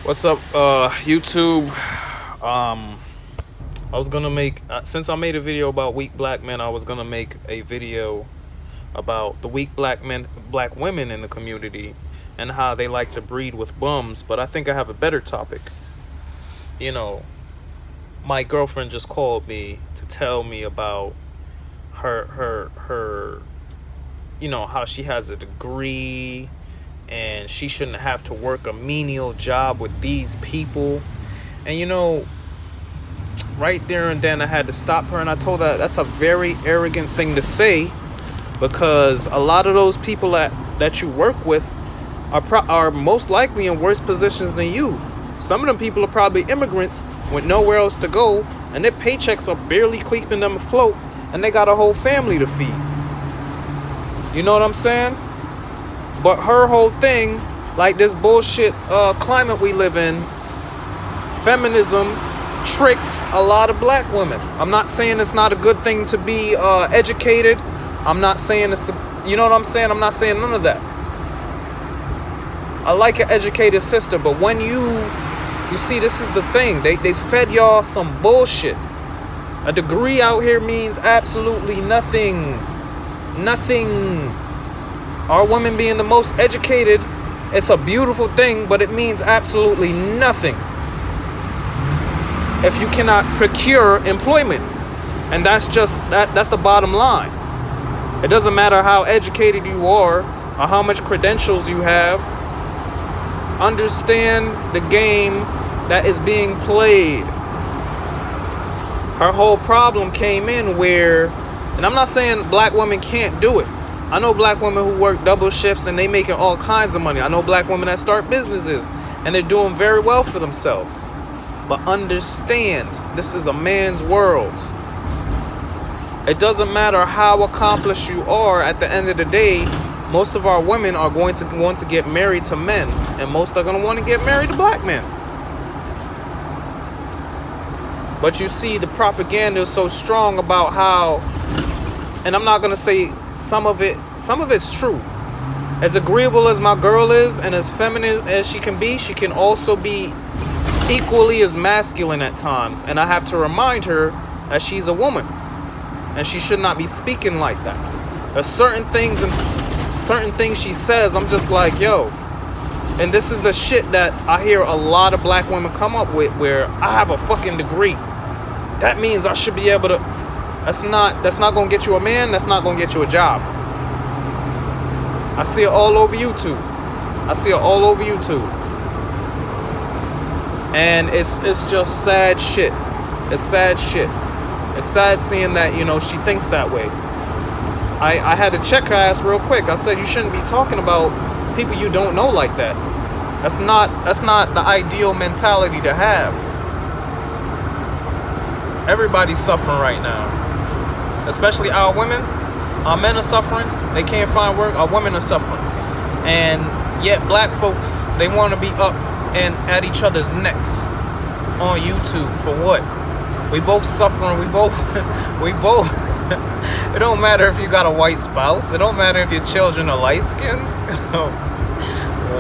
What's up, YouTube? Um, I was gonna make since I made a video about weak black men, I was gonna make a video about the weak black women in the community, and how they like to breed with bums. But I think I have a better topic. You know, my girlfriend just called me to tell me about her. You know how she has a degree and she shouldn't have to work a menial job with these people. And right there and then I had to stop her, and I told her that's a very arrogant thing to say, because a lot of those people that you work with are most likely in worse positions than you. Some of them people are probably immigrants with nowhere else to go, and their paychecks are barely keeping them afloat, and they got a whole family to feed. You know what I'm saying? But her whole thing, like this bullshit climate we live in, feminism tricked a lot of black women. I'm not saying it's not a good thing to be educated. I'm not saying you know what I'm saying? I'm not saying none of that. I like an educated sister, but when you see, this is the thing. They fed y'all some bullshit. A degree out here means absolutely nothing. Nothing. Our women being the most educated, it's a beautiful thing, but it means absolutely nothing if you cannot procure employment. And that's the bottom line. It doesn't matter how educated you are or how much credentials you have. Understand the game that is being played. Her whole problem came in where, and I'm not saying black women can't do it. I know black women who work double shifts and they making all kinds of money. I know black women that start businesses and they're doing very well for themselves. But understand, this is a man's world. It doesn't matter how accomplished you are. At the end of the day, most of our women are going to want to get married to men, and most are going to want to get married to black men. But you see, the propaganda is so strong about how, and I'm not going to say some of it's true. As agreeable as my girl is and as feminine as she can also be equally as masculine at times. And I have to remind her that she's a woman and she should not be speaking like that. There's certain things she says, I'm just like, yo. And this is the shit that I hear a lot of black women come up with, where I have a fucking degree. That means I should be able to. That's not gonna get you a man. That's not gonna get you a job. I see it all over YouTube. And it's just sad shit. It's sad shit. It's sad seeing that, she thinks that way. I had to check her ass real quick. I said, you shouldn't be talking about people you don't know like that. That's not the ideal mentality to have. Everybody's suffering right now. Especially our women. Our men are suffering. They can't find work. Our women are suffering. And yet black folks, they want to be up and at each other's necks on YouTube for what? We both suffering. We both. It don't matter if you got a white spouse. It don't matter if your children are light skinned.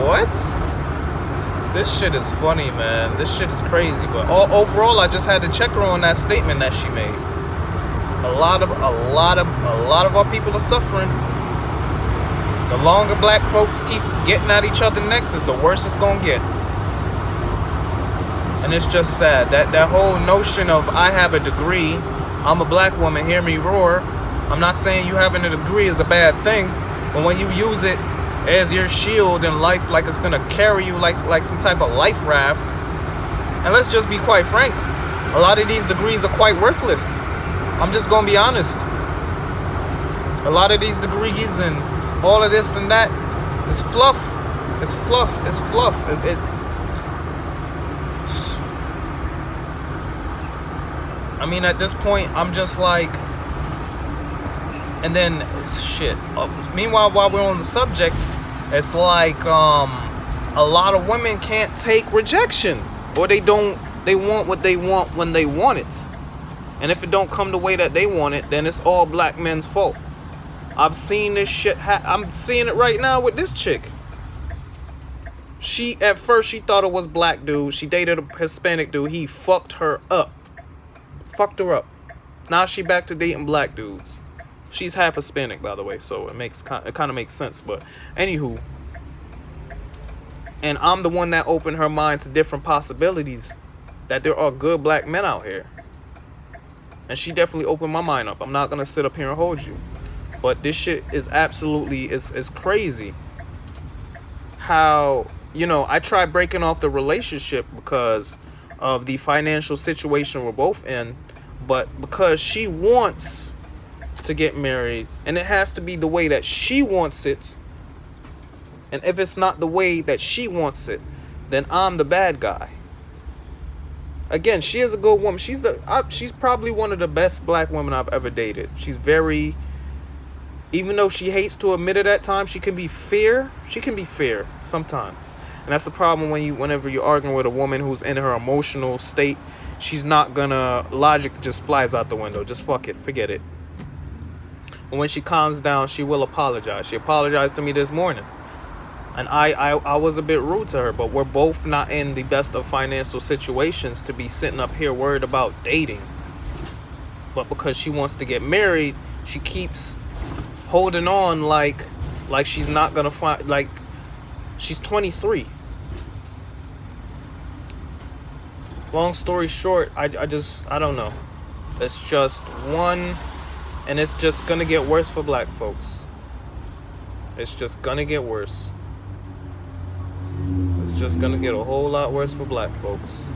What? This shit is funny, man. This shit is crazy. But overall, I just had to check her on that statement that she made. A lot of our people are suffering. The longer black folks keep getting at each other's necks, is the worse it's gonna get. And it's just sad that whole notion of I have a degree, I'm a black woman, hear me roar. I'm not saying you having a degree is a bad thing, but when you use it as your shield in life, like it's gonna carry you like some type of life raft. And let's just be quite frank, a lot of these degrees are quite worthless. I'm just gonna be honest. A lot of these degrees and all of this and that is fluff. It's fluff. I mean, at this point, I'm just like, and then shit. Meanwhile, while we're on the subject, it's like a lot of women can't take rejection, or they want what they want when they want it. And if it don't come the way that they want it, then it's all black men's fault. I've seen this shit. I'm seeing it right now with this chick. At first she thought it was black dude. She dated a Hispanic dude. He fucked her up. Fucked her up. Now she back to dating black dudes. She's half Hispanic, by the way, so it kind of makes sense. But anywho, and I'm the one that opened her mind to different possibilities, that there are good black men out here. And she definitely opened my mind up. I'm not gonna sit up here and hold you, but this shit is absolutely is crazy. How, you know, I tried breaking off the relationship because of the financial situation we're both in, but because she wants to get married, and it has to be the way that she wants it, and if it's not the way that she wants it, then I'm the bad guy. Again, she is a good woman. She's probably one of the best black women I've ever dated. She's very, even though she hates to admit it at times, she can be fair. She can be fair sometimes. And that's the problem whenever you're arguing with a woman who's in her emotional state. She's not gonna, logic just flies out the window. Just fuck it, forget it. And when she calms down, she will apologize. She apologized to me this morning. And I was a bit rude to her, but we're both not in the best of financial situations to be sitting up here worried about dating. But because she wants to get married, she keeps holding on like she's not gonna find, like she's 23. Long story short, I don't know. It's just one, and it's just gonna get worse for black folks. It's just gonna get worse. It's just gonna get a whole lot worse for black folks.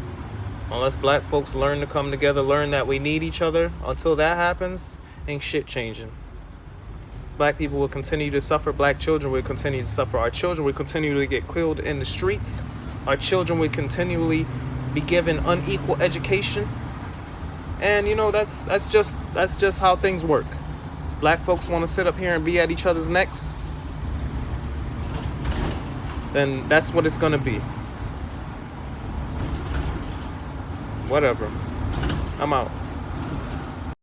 Unless black folks learn to come together, learn that we need each other. Until that happens, ain't shit changing. Black people will continue to suffer. Black children will continue to suffer. Our children will continue to get killed in the streets. Our children will continually be given unequal education. And you know, that's just how things work. Black folks want to sit up here and be at each other's necks, then that's what it's gonna be. Whatever. I'm out.